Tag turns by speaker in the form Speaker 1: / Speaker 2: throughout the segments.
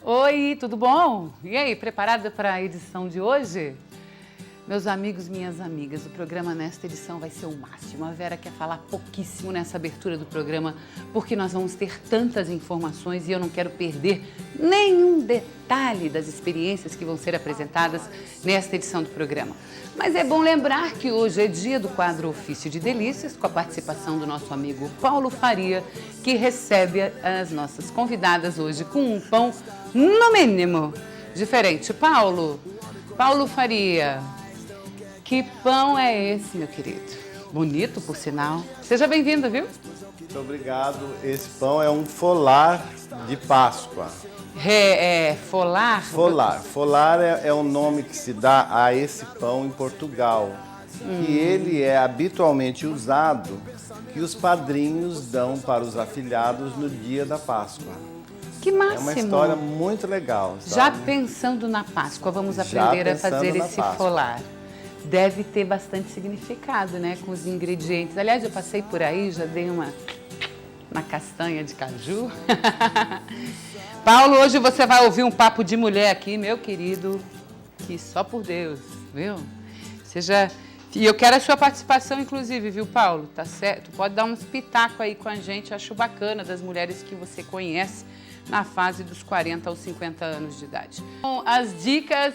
Speaker 1: Oi, tudo bom? E aí, preparada para a edição de hoje? Meus amigos, minhas amigas, o programa nesta edição vai ser o máximo. A Vera quer falar pouquíssimo nessa abertura do programa, porque nós vamos ter tantas informações e eu não quero perder nenhum detalhe das experiências que vão ser apresentadas nesta edição do programa. Mas é bom lembrar que hoje é dia do quadro Ofício de Delícias, com a participação do nosso amigo Paulo Faria, que recebe as nossas convidadas hoje com um pão, no mínimo, diferente. Paulo Faria, que pão é esse, meu querido? Bonito, por sinal. Seja bem-vindo, viu?
Speaker 2: Muito obrigado. Esse pão é um folar de Páscoa.
Speaker 1: Folar?
Speaker 2: Folar. Folar é o nome que se dá a esse pão em Portugal. E ele é habitualmente usado que os padrinhos dão para os afilhados no dia da Páscoa.
Speaker 1: Que máximo!
Speaker 2: É uma história muito legal. Sabe?
Speaker 1: Já pensando na Páscoa, vamos aprender a fazer esse folar. Deve ter bastante significado, né, com os ingredientes. Aliás, eu passei por aí, já dei uma castanha de caju. Paulo, hoje você vai ouvir um papo de mulher aqui, meu querido, que só por Deus, viu? E eu quero a sua participação, inclusive, viu, Paulo? Tá certo? Pode dar uns pitacos aí com a gente, acho bacana, das mulheres que você conhece na fase dos 40 aos 50 anos de idade. Com as dicas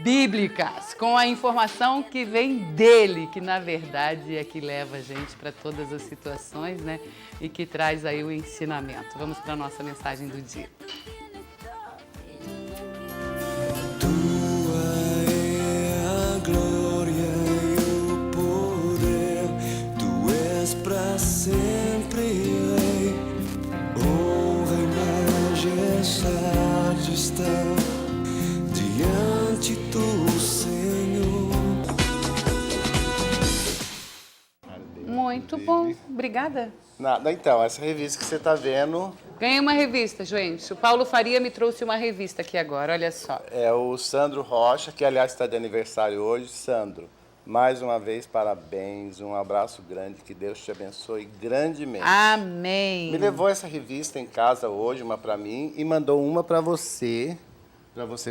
Speaker 1: bíblicas, com a informação que vem dele, que na verdade é que leva a gente para todas as situações, né? E que traz aí o ensinamento. Vamos para a nossa mensagem do dia.
Speaker 3: Tua é a glória e o poder, tu és para sempre Rei, honra e majestade estão diante do Senhor.
Speaker 1: Muito bom, obrigada.
Speaker 2: Nada, então, essa revista que você está vendo
Speaker 1: Ganhei uma revista, gente. O Paulo Faria me trouxe uma revista aqui agora, olha só.
Speaker 2: é o Sandro Rocha, que aliás está de aniversário hoje. Sandro, mais uma vez, parabéns, um abraço grande, que Deus te abençoe grandemente.
Speaker 1: Amém.
Speaker 2: Me levou essa revista em casa hoje, uma para mim, e mandou uma para você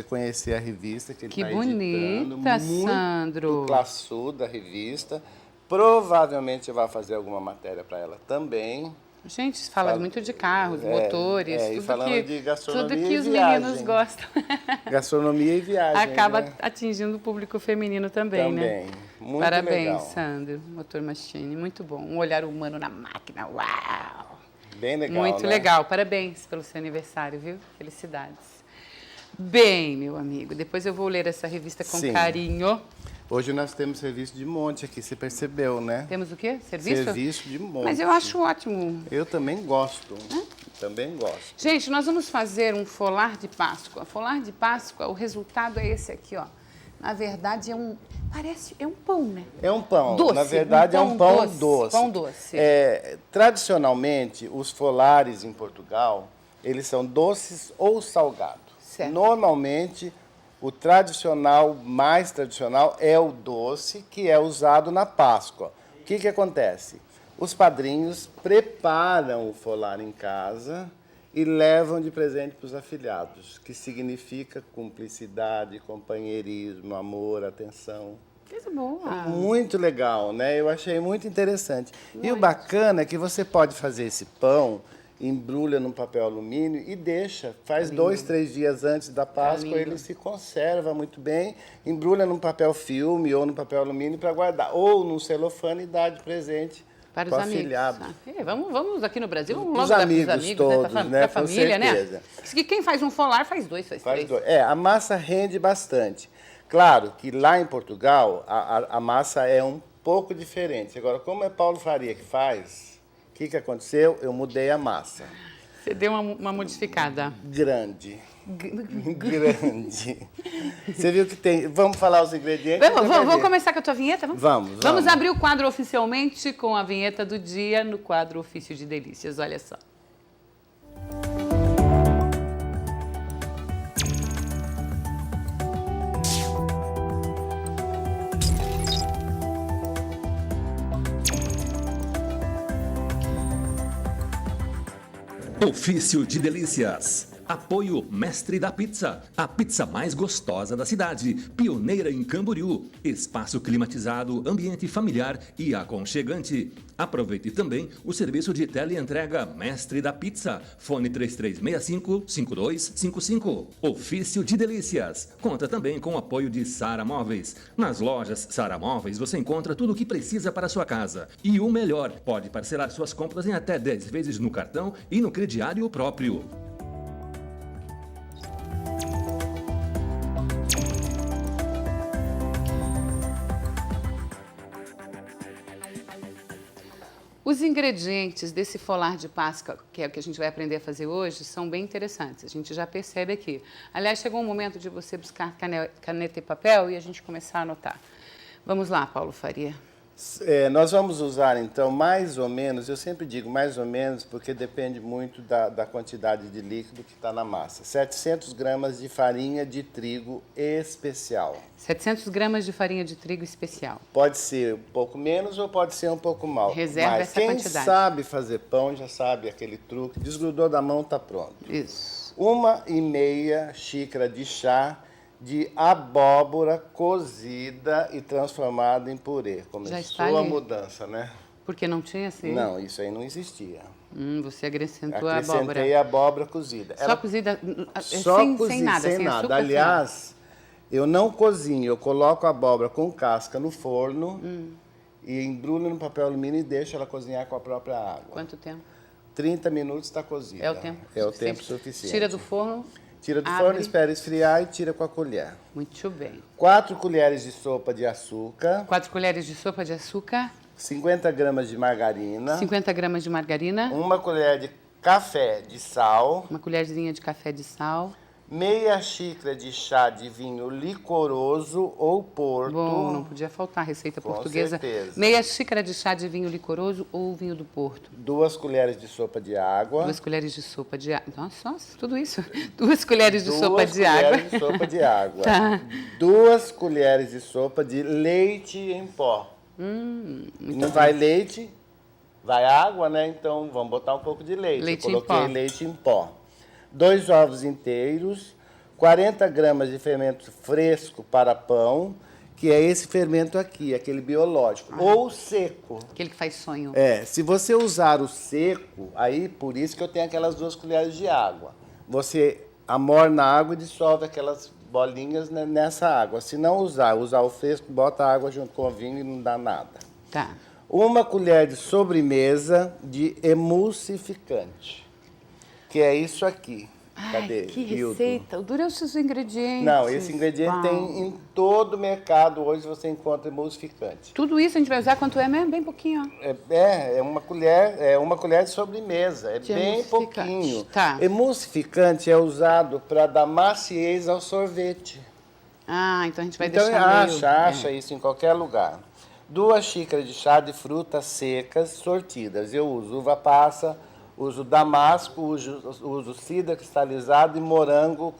Speaker 2: conhecer a revista que ele
Speaker 1: Que
Speaker 2: está editando.
Speaker 1: bonita, Sandro.
Speaker 2: Muito classuda a revista. Provavelmente você vai fazer alguma matéria para ela também.
Speaker 1: Gente, fala muito de carros, motores,
Speaker 2: e falando de gastronomia
Speaker 1: tudo que
Speaker 2: e
Speaker 1: os
Speaker 2: viagem.
Speaker 1: meninos gostam.
Speaker 2: Gastronomia e viagem,
Speaker 1: Acaba
Speaker 2: né?
Speaker 1: atingindo o público feminino também, né?
Speaker 2: Muito
Speaker 1: Parabéns,
Speaker 2: legal.
Speaker 1: Sandro, Motor Machine, muito bom. Um olhar humano na máquina, uau!
Speaker 2: Bem legal,
Speaker 1: Muito
Speaker 2: né?
Speaker 1: legal, parabéns pelo seu aniversário, viu? Felicidades. Bem, meu amigo, depois eu vou ler essa revista com
Speaker 2: Sim.
Speaker 1: carinho.
Speaker 2: Hoje nós temos serviço de monte aqui, você percebeu, né?
Speaker 1: Temos o quê? Serviço?
Speaker 2: Serviço de monte.
Speaker 1: Mas eu acho ótimo.
Speaker 2: Eu também gosto. Também gosto.
Speaker 1: Gente, nós vamos fazer um folar de Páscoa. Folar de Páscoa, o resultado é esse aqui, ó. Na verdade, é um pão, né?
Speaker 2: É um pão.
Speaker 1: Doce,
Speaker 2: Na verdade, é um pão doce.
Speaker 1: Pão doce.
Speaker 2: Tradicionalmente, os folares em Portugal, eles são doces ou salgados.
Speaker 1: Certo.
Speaker 2: Normalmente, o mais tradicional é o doce, que é usado na Páscoa. O que acontece? Os padrinhos preparam o folar em casa e levam de presente para os afilhados, que significa cumplicidade, companheirismo, amor, atenção.
Speaker 1: Coisa boa.
Speaker 2: Muito legal, né? Eu achei muito interessante. E o bacana é que você pode fazer esse pão, embrulha num papel alumínio e deixa. Faz 2, 3 dias antes da Páscoa, ele se conserva muito bem. Embrulha num papel filme ou num papel alumínio para guardar. Ou num celofane e dá de presente
Speaker 1: Para os
Speaker 2: pro
Speaker 1: amigos.
Speaker 2: afilhado.
Speaker 1: Vamos aqui no Brasil, vamos
Speaker 2: Pros
Speaker 1: logo dar para os
Speaker 2: amigos
Speaker 1: amigos,
Speaker 2: todos,
Speaker 1: né?
Speaker 2: né?
Speaker 1: Para a
Speaker 2: Com
Speaker 1: família,
Speaker 2: certeza.
Speaker 1: né? Diz que quem faz um folar faz dois, faz três.
Speaker 2: A massa rende bastante. Claro que lá em Portugal, a massa é um pouco diferente. Agora, como é Paulo Faria que faz, o que aconteceu? Eu mudei a massa.
Speaker 1: Você deu uma modificada.
Speaker 2: Grande. Grande. Você viu que tem... Vamos falar os ingredientes?
Speaker 1: Vamos começar com a tua vinheta?
Speaker 2: Vamos.
Speaker 1: Abrir o quadro oficialmente com a vinheta do dia no quadro Ofício de Delícias. Olha só.
Speaker 4: Ofício de Delícias. Apoio Mestre da Pizza, a pizza mais gostosa da cidade, pioneira em Camboriú. Espaço climatizado, ambiente familiar e aconchegante. Aproveite também o serviço de teleentrega Mestre da Pizza. Fone 3365-5255. Ofício de Delícias. Conta também com o apoio de Sara Móveis. Nas lojas Sara Móveis você encontra tudo o que precisa para a sua casa. E o melhor, pode parcelar suas compras em até 10 vezes no cartão e no crediário próprio.
Speaker 1: Os ingredientes desse folar de Páscoa, que é o que a gente vai aprender a fazer hoje, são bem interessantes. A gente já percebe aqui. Aliás, chegou o momento de você buscar caneta e papel e a gente começar a anotar. Vamos lá, Paulo Faria.
Speaker 2: Nós vamos usar, então, mais ou menos, eu sempre digo mais ou menos, porque depende muito da quantidade de líquido que está na massa. 700 gramas de farinha de trigo especial.
Speaker 1: 700 gramas de farinha de trigo especial.
Speaker 2: Pode ser um pouco menos ou pode ser um pouco mais.
Speaker 1: Reserva essa quantidade.
Speaker 2: Quem sabe fazer pão já sabe aquele truque. Desgrudou da mão, está pronto.
Speaker 1: Isso.
Speaker 2: 1,5 xícara de chá de abóbora cozida e transformada em purê. Começou a mudança, né?
Speaker 1: Porque não tinha assim?
Speaker 2: Não, isso aí não existia.
Speaker 1: Você acrescentou a abóbora.
Speaker 2: Acrescentei a abóbora cozida.
Speaker 1: Só cozida,
Speaker 2: só
Speaker 1: sem nada, sem
Speaker 2: nada.
Speaker 1: açúcar?
Speaker 2: Aliás, eu não cozinho, eu coloco a abóbora com casca no forno e embrulho no papel alumínio e deixo ela cozinhar com a própria água.
Speaker 1: Quanto tempo?
Speaker 2: 30 minutos está cozida.
Speaker 1: É o tempo
Speaker 2: suficiente? É o tempo suficiente.
Speaker 1: Tira do forno?
Speaker 2: Tira do forno, espera esfriar e tira com a colher.
Speaker 1: Muito bem.
Speaker 2: 4 colheres de sopa de açúcar.
Speaker 1: 4 colheres de sopa de açúcar.
Speaker 2: 50 gramas de margarina.
Speaker 1: 50 gramas de margarina.
Speaker 2: 1 colher de café de sal.
Speaker 1: Uma colherzinha de café de sal.
Speaker 2: Meia xícara de chá de vinho licoroso ou porto.
Speaker 1: Bom, não podia faltar, receita
Speaker 2: Com
Speaker 1: portuguesa.
Speaker 2: certeza.
Speaker 1: Meia xícara de chá de vinho licoroso ou vinho do Porto.
Speaker 2: 2 colheres de sopa de água.
Speaker 1: 2 colheres de sopa de água. Nossa, tudo isso. 2 colheres de sopa de água.
Speaker 2: 2 colheres de sopa de água.
Speaker 1: Tá.
Speaker 2: 2 colheres de sopa de leite em pó. Não vai leite, vai água, né? Então vamos botar um pouco de leite.
Speaker 1: Leite
Speaker 2: Eu
Speaker 1: em
Speaker 2: coloquei
Speaker 1: pó.
Speaker 2: leite em pó. 2 ovos inteiros, 40 gramas de fermento fresco para pão, que é esse fermento aqui, aquele biológico, ou seco.
Speaker 1: Aquele que faz sonho.
Speaker 2: Se você usar o seco, aí por isso que eu tenho aquelas 2 colheres de água. Você amorna a água e dissolve aquelas bolinhas nessa água. Se não usar o fresco, bota a água junto com o vinho e não dá nada.
Speaker 1: Tá.
Speaker 2: 1 colher de sobremesa de emulsificante, que é isso aqui. Cadê?
Speaker 1: Ai, que
Speaker 2: Hilton?
Speaker 1: receita. O duro é os seus ingredientes.
Speaker 2: Não, esse ingrediente tem em todo o mercado. Hoje você encontra emulsificante.
Speaker 1: Tudo isso a gente vai usar quanto é mesmo? Bem pouquinho, ó.
Speaker 2: É uma colher de sobremesa. É
Speaker 1: De
Speaker 2: bem
Speaker 1: emulsificante.
Speaker 2: pouquinho.
Speaker 1: Tá.
Speaker 2: Emulsificante é usado para dar maciez ao sorvete.
Speaker 1: Ah, então a gente vai
Speaker 2: Então
Speaker 1: deixar meio...
Speaker 2: acha isso em qualquer lugar. 2 xícaras de chá de frutas secas sortidas. Eu uso uva passa, uso damasco, uso cidra cristalizado e morango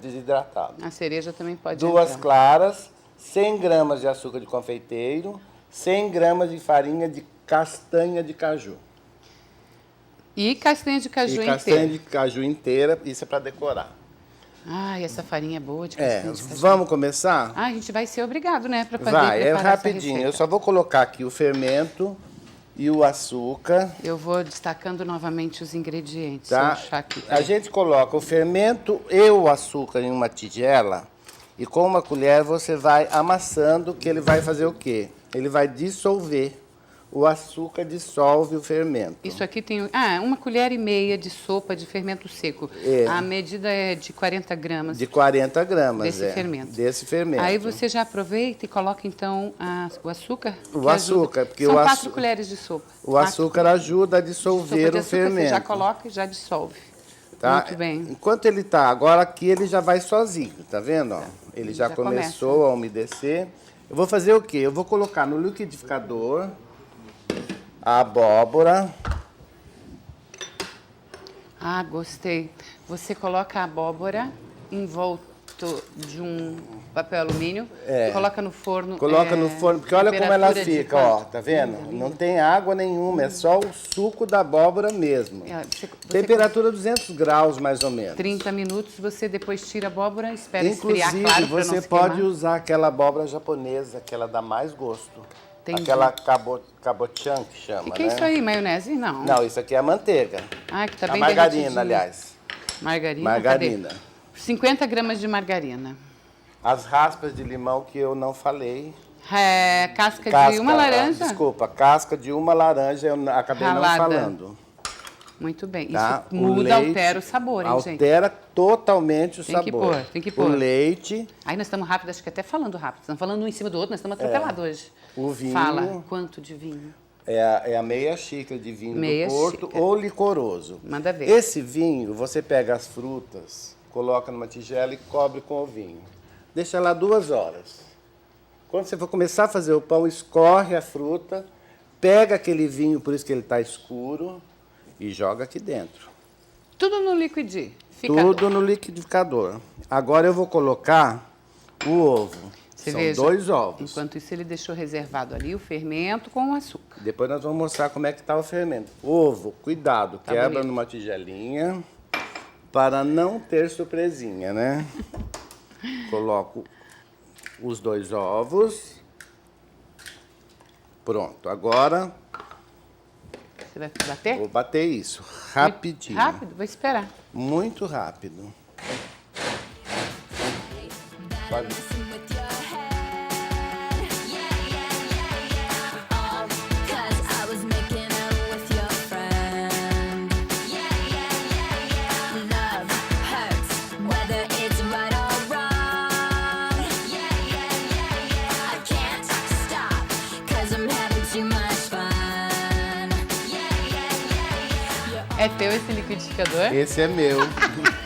Speaker 2: desidratado.
Speaker 1: A cereja também pode
Speaker 2: 2
Speaker 1: entrar.
Speaker 2: claras, 100 gramas de açúcar de confeiteiro, 100 gramas de farinha de castanha de caju.
Speaker 1: E castanha de caju
Speaker 2: E castanha
Speaker 1: inteira.
Speaker 2: de caju inteira, isso é para decorar.
Speaker 1: Ai, essa farinha é boa de castanha de caju.
Speaker 2: Vamos começar?
Speaker 1: Ah, a gente vai ser obrigado, né, para fazer
Speaker 2: Vai, é
Speaker 1: preparar essa
Speaker 2: rapidinho.
Speaker 1: receita.
Speaker 2: Eu só vou colocar aqui o fermento e o açúcar.
Speaker 1: Eu vou destacando novamente os ingredientes.
Speaker 2: Tá?
Speaker 1: Deixa eu achar aqui,
Speaker 2: A
Speaker 1: peraí.
Speaker 2: gente coloca o fermento e o açúcar em uma tigela e com uma colher você vai amassando, que ele vai fazer o quê? Ele vai dissolver. O açúcar dissolve o fermento.
Speaker 1: Isso aqui tem 1,5 colher de sopa de fermento seco. A medida é de 40 gramas.
Speaker 2: De 40 gramas,
Speaker 1: Desse fermento.
Speaker 2: Desse fermento.
Speaker 1: Aí você já aproveita e coloca, então, o açúcar.
Speaker 2: O
Speaker 1: que
Speaker 2: açúcar,
Speaker 1: ajuda.
Speaker 2: porque
Speaker 1: São
Speaker 2: o
Speaker 1: 4 colheres de sopa.
Speaker 2: O açúcar ajuda a
Speaker 1: Sopa
Speaker 2: dissolver
Speaker 1: de
Speaker 2: o
Speaker 1: açúcar
Speaker 2: fermento.
Speaker 1: você já coloca e já dissolve.
Speaker 2: Tá?
Speaker 1: Muito bem.
Speaker 2: Enquanto ele tá, agora aqui ele já vai sozinho, tá vendo? Ó? Ele já começou a umedecer. Eu vou fazer o quê? Eu vou colocar no liquidificador a abóbora.
Speaker 1: Ah, gostei. Você coloca a abóbora de um papel alumínio, coloca no forno.
Speaker 2: Coloca no forno, porque olha como ela fica, ó, tá vendo?
Speaker 1: 30
Speaker 2: Não tem água nenhuma, é só o suco da abóbora mesmo. Temperatura 200 graus, mais ou menos.
Speaker 1: 30 minutos, você depois tira a abóbora, espera esfriar,
Speaker 2: Inclusive,
Speaker 1: claro, pra não
Speaker 2: você
Speaker 1: se
Speaker 2: pode
Speaker 1: queimar.
Speaker 2: usar aquela abóbora japonesa, que ela dá mais gosto.
Speaker 1: Entendi.
Speaker 2: Aquela kabotian que chama,
Speaker 1: O que é
Speaker 2: né?
Speaker 1: isso aí, maionese? Não.
Speaker 2: Não, isso aqui é a manteiga.
Speaker 1: Ah, que tá
Speaker 2: A
Speaker 1: bem
Speaker 2: margarina,
Speaker 1: derretidinha.
Speaker 2: aliás.
Speaker 1: Margarina?
Speaker 2: Margarina.
Speaker 1: Cadê? 50 gramas de margarina.
Speaker 2: As raspas de limão que eu não falei.
Speaker 1: Casca de uma laranja?
Speaker 2: Desculpa, casca de uma laranja eu acabei
Speaker 1: Ralada.
Speaker 2: não falando.
Speaker 1: Muito bem.
Speaker 2: Tá?
Speaker 1: Isso muda, altera o sabor, hein, gente?
Speaker 2: Altera totalmente o
Speaker 1: Tem que
Speaker 2: sabor.
Speaker 1: pôr, tem que pôr.
Speaker 2: O leite,
Speaker 1: Aí nós estamos rápidos, acho que até falando rápido. Estamos falando um em cima do outro, nós estamos atropelados hoje.
Speaker 2: o vinho.
Speaker 1: Fala, quanto de vinho?
Speaker 2: é a meia xícara de vinho
Speaker 1: Meia
Speaker 2: do Porto
Speaker 1: xícara.
Speaker 2: ou licoroso.
Speaker 1: Manda ver.
Speaker 2: Esse vinho, você pega as frutas, coloca numa tigela e cobre com o vinho. Deixa lá 2 horas. Quando você for começar a fazer o pão, escorre a fruta, pega aquele vinho, por isso que ele está escuro, e joga aqui dentro.
Speaker 1: Tudo no liquidificador.
Speaker 2: Tudo no liquidificador. Agora eu vou colocar o ovo.
Speaker 1: Você
Speaker 2: São
Speaker 1: veja,
Speaker 2: 2 ovos.
Speaker 1: Enquanto isso, ele deixou reservado ali o fermento com o açúcar.
Speaker 2: Depois nós vamos mostrar como é que está o fermento. Ovo, cuidado,
Speaker 1: Tá
Speaker 2: quebra
Speaker 1: bonito.
Speaker 2: numa tigelinha para não ter surpresinha, né? Coloco os 2 ovos. Pronto, agora
Speaker 1: Você vai bater?
Speaker 2: vou bater isso rapidinho.
Speaker 1: Rápido? Vou esperar.
Speaker 2: Muito rápido. Pode-
Speaker 5: With your head, all 'cause I was making out with your friend. Love hurts, whether it's right or wrong. I can't stop, 'cause I'm having too much fun.
Speaker 1: É teu esse liquidificador?
Speaker 2: Esse é meu,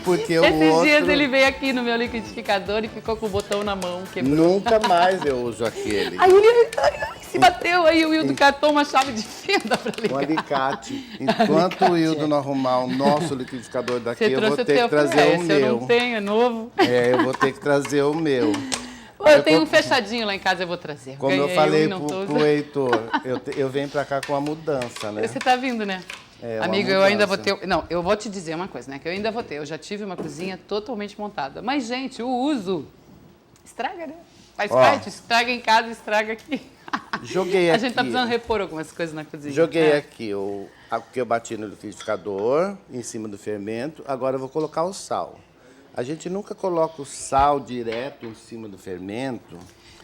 Speaker 2: porque o
Speaker 1: Esses
Speaker 2: outro
Speaker 1: dias ele veio aqui no meu liquidificador e ficou com o botão na mão. Quebrou.
Speaker 2: nunca mais eu uso aquele.
Speaker 1: Aí ele se bateu, aí o Wildo catou uma chave de fenda pra
Speaker 2: Um
Speaker 1: ligar.
Speaker 2: alicate. Enquanto o Hildo não arrumar o nosso liquidificador daqui,
Speaker 1: Você
Speaker 2: eu
Speaker 1: trouxe
Speaker 2: vou
Speaker 1: o
Speaker 2: ter
Speaker 1: teu,
Speaker 2: que trazer o
Speaker 1: esse eu
Speaker 2: meu.
Speaker 1: não tenho, é novo.
Speaker 2: É, eu vou ter que trazer o meu.
Speaker 1: Eu tenho um fechadinho lá em casa, eu vou trazer.
Speaker 2: Como eu
Speaker 1: Ganhei
Speaker 2: falei
Speaker 1: um e não tô
Speaker 2: pro
Speaker 1: usando.
Speaker 2: Heitor, eu venho pra cá com a mudança, né?
Speaker 1: Você tá vindo, né?
Speaker 2: É, uma
Speaker 1: Amigo, eu ainda vou
Speaker 2: mudança.
Speaker 1: ter... Não, eu vou te dizer uma coisa, né? Que eu ainda vou ter. Eu já tive uma cozinha totalmente montada. Mas, gente, o uso estraga, né? Faz
Speaker 2: Ó.
Speaker 1: parte. Estraga em casa, estraga aqui.
Speaker 2: Joguei
Speaker 1: A gente tá
Speaker 2: aqui.
Speaker 1: precisando repor algumas coisas na cozinha.
Speaker 2: Joguei
Speaker 1: É.
Speaker 2: aqui o que eu bati no liquidificador, em cima do fermento. Agora eu vou colocar o sal. A gente nunca coloca o sal direto em cima do fermento.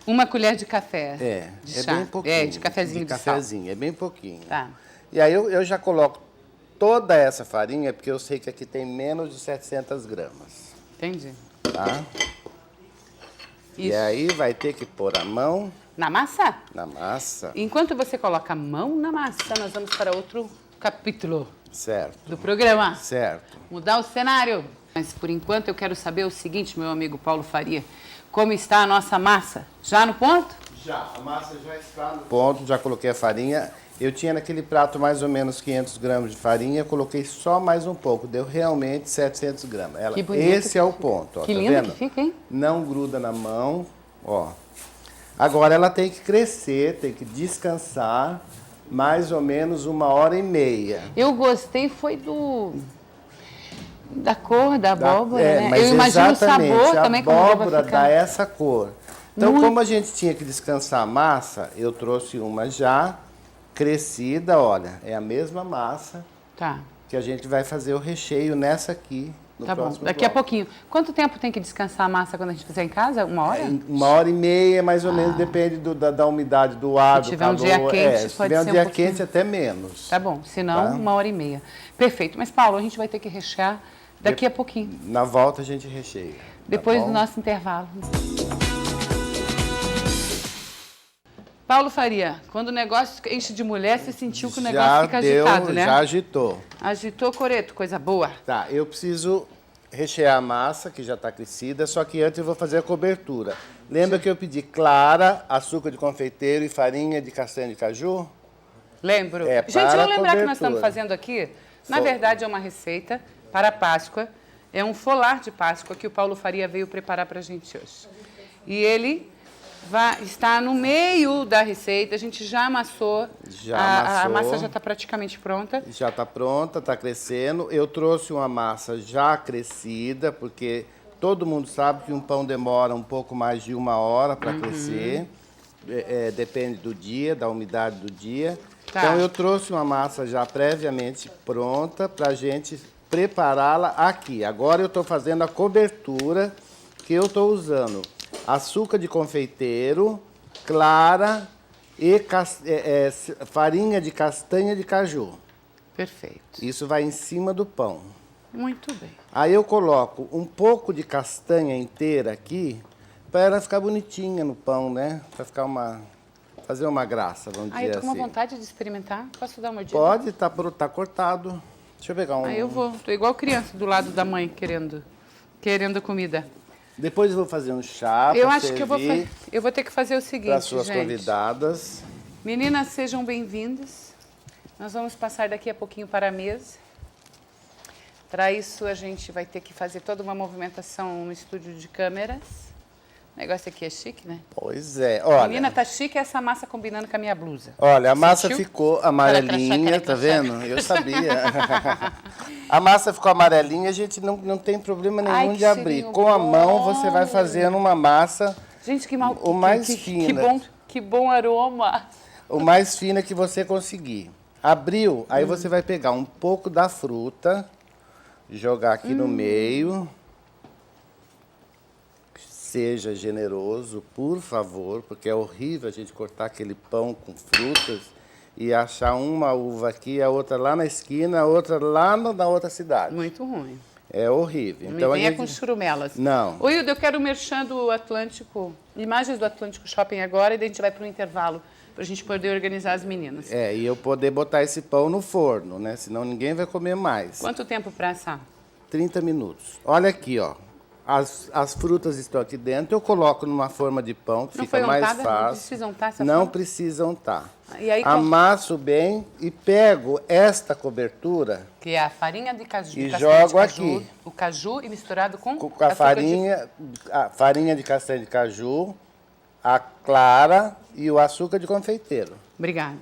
Speaker 1: Uma colher de café.
Speaker 2: É,
Speaker 1: de
Speaker 2: é
Speaker 1: chá.
Speaker 2: bem pouquinho.
Speaker 1: É, de cafezinho de, sal.
Speaker 2: cafezinho, é bem pouquinho.
Speaker 1: Tá.
Speaker 2: E aí eu já coloco toda essa farinha, porque eu sei que aqui tem menos de 700 gramas,
Speaker 1: Entendi.
Speaker 2: tá? E
Speaker 1: Isso.
Speaker 2: aí vai ter que pôr a mão
Speaker 1: Na massa?
Speaker 2: na massa,
Speaker 1: Enquanto você coloca a mão na massa, nós vamos para outro capítulo
Speaker 2: certo,
Speaker 1: do programa.
Speaker 2: certo.
Speaker 1: Mudar o cenário. Mas, por enquanto, eu quero saber o seguinte, meu amigo Paulo Faria. Como está a nossa massa? Já no ponto?
Speaker 2: Já, a massa já está no ponto, já coloquei a farinha. Eu tinha naquele prato mais ou menos 500 gramas de farinha, coloquei só mais um pouco, deu realmente 700 gramas.
Speaker 1: Que bonito
Speaker 2: Esse
Speaker 1: que
Speaker 2: é o
Speaker 1: fica.
Speaker 2: ponto, ó,
Speaker 1: Que
Speaker 2: tá
Speaker 1: lindo
Speaker 2: vendo?
Speaker 1: que fica, hein?
Speaker 2: Não gruda na mão, ó. Agora ela tem que crescer, tem que descansar mais ou menos 1h30.
Speaker 1: Eu gostei foi da cor da abóbora, né?
Speaker 2: Mas
Speaker 1: Eu imagino o
Speaker 2: exatamente,
Speaker 1: sabor
Speaker 2: a
Speaker 1: também como
Speaker 2: abóbora
Speaker 1: vai ficar.
Speaker 2: dá essa cor. Então,
Speaker 1: Muito.
Speaker 2: como a gente tinha que descansar a massa, eu trouxe uma já crescida, olha, é a mesma massa
Speaker 1: Tá,
Speaker 2: que a gente vai fazer o recheio nessa aqui no
Speaker 1: tá bom.
Speaker 2: próximo
Speaker 1: Daqui a
Speaker 2: bloco.
Speaker 1: pouquinho. Quanto tempo tem que descansar a massa quando a gente fizer em casa? 1 hora?
Speaker 2: 1h30, mais ou menos, depende da umidade do ar,
Speaker 1: Se
Speaker 2: do
Speaker 1: tiver um
Speaker 2: calor.
Speaker 1: dia quente,
Speaker 2: se
Speaker 1: pode
Speaker 2: tiver um
Speaker 1: ser um
Speaker 2: dia
Speaker 1: pouquinho.
Speaker 2: quente, até menos.
Speaker 1: Tá bom, senão
Speaker 2: Tá.
Speaker 1: 1h30. Perfeito. Mas, Paulo, a gente vai ter que rechear daqui a pouquinho,
Speaker 2: Na volta a gente recheia. tá
Speaker 1: depois
Speaker 2: bom?
Speaker 1: do nosso intervalo. Paulo Faria, quando o negócio enche de mulher, você sentiu que o negócio
Speaker 2: Já
Speaker 1: fica
Speaker 2: deu,
Speaker 1: agitado, né?
Speaker 2: já agitou.
Speaker 1: Agitou, Coreto, coisa boa.
Speaker 2: Tá, eu preciso rechear a massa, que já está crescida, só que antes eu vou fazer a cobertura. Lembra que eu pedi clara, açúcar de confeiteiro e farinha de castanha de caju?
Speaker 1: Lembro.
Speaker 2: É,
Speaker 1: Gente,
Speaker 2: para
Speaker 1: vamos lembrar que nós
Speaker 2: cobertura.
Speaker 1: estamos fazendo aqui? Na verdade, é uma receita para a Páscoa É um folar de Páscoa que o Paulo Faria veio preparar para a gente hoje. E ele está no meio da receita, a gente já amassou. A massa já está praticamente pronta.
Speaker 2: Já está pronta, está crescendo. Eu trouxe uma massa já crescida, porque todo mundo sabe que um pão demora um pouco mais de 1 hora para crescer. Depende do dia, da umidade do dia.
Speaker 1: Tá.
Speaker 2: Então, eu trouxe uma massa já previamente pronta para a gente prepará-la aqui. Agora, eu estou fazendo a cobertura, que eu estou usando açúcar de confeiteiro, clara e farinha de castanha de caju.
Speaker 1: Perfeito.
Speaker 2: Isso vai em cima do pão.
Speaker 1: Muito bem.
Speaker 2: Aí eu coloco um pouco de castanha inteira aqui, para ela ficar bonitinha no pão, né? Para ficar fazer uma graça, vamos dizer assim.
Speaker 1: Eu tô com uma vontade de experimentar. Posso dar uma mordida?
Speaker 2: Pode, tá cortado. Deixa eu pegar um...
Speaker 1: Eu vou. Tô igual criança do lado da mãe, querendo comida.
Speaker 2: Depois eu vou fazer um chá
Speaker 1: Eu
Speaker 2: pra
Speaker 1: acho que eu vou ter que fazer o seguinte,
Speaker 2: para suas
Speaker 1: gente.
Speaker 2: convidadas.
Speaker 1: Meninas, sejam bem-vindas. Nós vamos passar daqui a pouquinho para a mesa. Para isso, a gente vai ter que fazer toda uma movimentação no estúdio de câmeras. O negócio aqui é chique, né?
Speaker 2: Pois é, olha...
Speaker 1: Menina, tá chique essa massa combinando com a minha blusa.
Speaker 2: Olha, a massa
Speaker 1: Sentiu?
Speaker 2: ficou amarelinha, tá vendo? Eu sabia. A massa ficou amarelinha, a gente não tem problema nenhum
Speaker 1: que
Speaker 2: de abrir.
Speaker 1: cheirinho
Speaker 2: Com a mão,
Speaker 1: bom.
Speaker 2: você vai fazendo uma massa
Speaker 1: Gente,
Speaker 2: o mais fina.
Speaker 1: Que bom aroma.
Speaker 2: O mais fina que você conseguir. Abriu, aí você vai pegar um pouco da fruta, jogar aqui no meio. Seja generoso, por favor, porque é horrível a gente cortar aquele pão com frutas e achar uma uva aqui, a outra lá na esquina, a outra lá na outra cidade.
Speaker 1: Muito ruim.
Speaker 2: É horrível.
Speaker 1: Não
Speaker 2: Então,
Speaker 1: me venha com churumelas.
Speaker 2: Não.
Speaker 1: Ô, Hilda, eu quero o merchan do Atlântico, imagens do Atlântico Shopping agora, e daí a gente vai para o intervalo, para a gente poder organizar as meninas.
Speaker 2: E eu poder botar esse pão no forno, né? Senão ninguém vai comer mais.
Speaker 1: Quanto tempo para assar?
Speaker 2: 30 minutos. Olha aqui, ó. As frutas estão aqui dentro, eu coloco numa forma de pão, que
Speaker 1: Não
Speaker 2: fica
Speaker 1: foi
Speaker 2: mais
Speaker 1: untada?
Speaker 2: fácil.
Speaker 1: Não precisa untar essa
Speaker 2: Não
Speaker 1: forma?
Speaker 2: precisa untar.
Speaker 1: E aí,
Speaker 2: Amasso bem e pego esta cobertura
Speaker 1: que é a farinha de caju.
Speaker 2: E
Speaker 1: castanha
Speaker 2: jogo
Speaker 1: de caju,
Speaker 2: aqui.
Speaker 1: O caju e misturado com
Speaker 2: com a
Speaker 1: açúcar
Speaker 2: a farinha de castanha de caju, a clara e o açúcar de confeiteiro.
Speaker 1: Obrigada.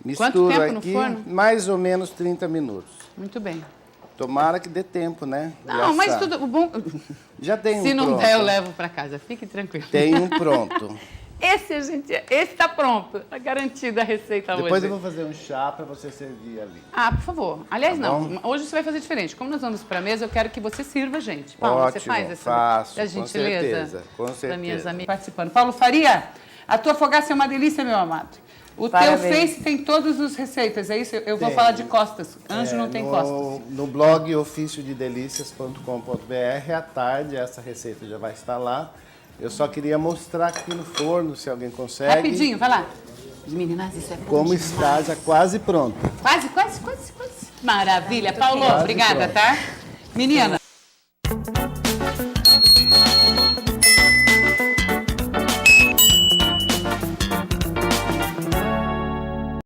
Speaker 2: Misturo
Speaker 1: Quanto tempo
Speaker 2: aqui,
Speaker 1: no forno?
Speaker 2: mais ou menos 30 minutos.
Speaker 1: Muito bem.
Speaker 2: Tomara que dê tempo, né? de
Speaker 1: Não, mas
Speaker 2: assar.
Speaker 1: tudo bom.
Speaker 2: Já tem um
Speaker 1: Se não
Speaker 2: pronto.
Speaker 1: der, eu levo para casa. Fique tranquilo.
Speaker 2: Tem um pronto.
Speaker 1: Esse tá pronto. Tá garantida a receita
Speaker 2: Depois
Speaker 1: hoje.
Speaker 2: eu vou fazer um chá para você servir ali.
Speaker 1: Por favor. Aliás,
Speaker 2: Tá
Speaker 1: não.
Speaker 2: bom?
Speaker 1: Hoje você vai fazer diferente. Como nós vamos para a mesa, eu quero que você sirva a gente. Paulo, você
Speaker 2: Ótimo,
Speaker 1: faz essa
Speaker 2: faço,
Speaker 1: da
Speaker 2: com
Speaker 1: gentileza?
Speaker 2: certeza, com
Speaker 1: Para
Speaker 2: certeza.
Speaker 1: minhas amigas participando. Paulo Faria, a tua fogaça é uma delícia, meu amado. O
Speaker 6: Parabéns.
Speaker 1: teu Face tem todas as receitas, é isso? Eu vou
Speaker 2: Tem.
Speaker 1: falar de costas. Anjo não tem costas.
Speaker 2: No blog oficiodedelicias.com.br, à tarde, essa receita já vai estar lá. Eu só queria mostrar aqui no forno, se alguém consegue.
Speaker 1: Rapidinho, vai lá. Meninas, isso é bom
Speaker 2: Como
Speaker 1: demais.
Speaker 2: está já quase pronto.
Speaker 1: Quase. Maravilha. Paulo,
Speaker 2: Quase
Speaker 1: obrigada,
Speaker 2: pronto.
Speaker 1: tá? Menina.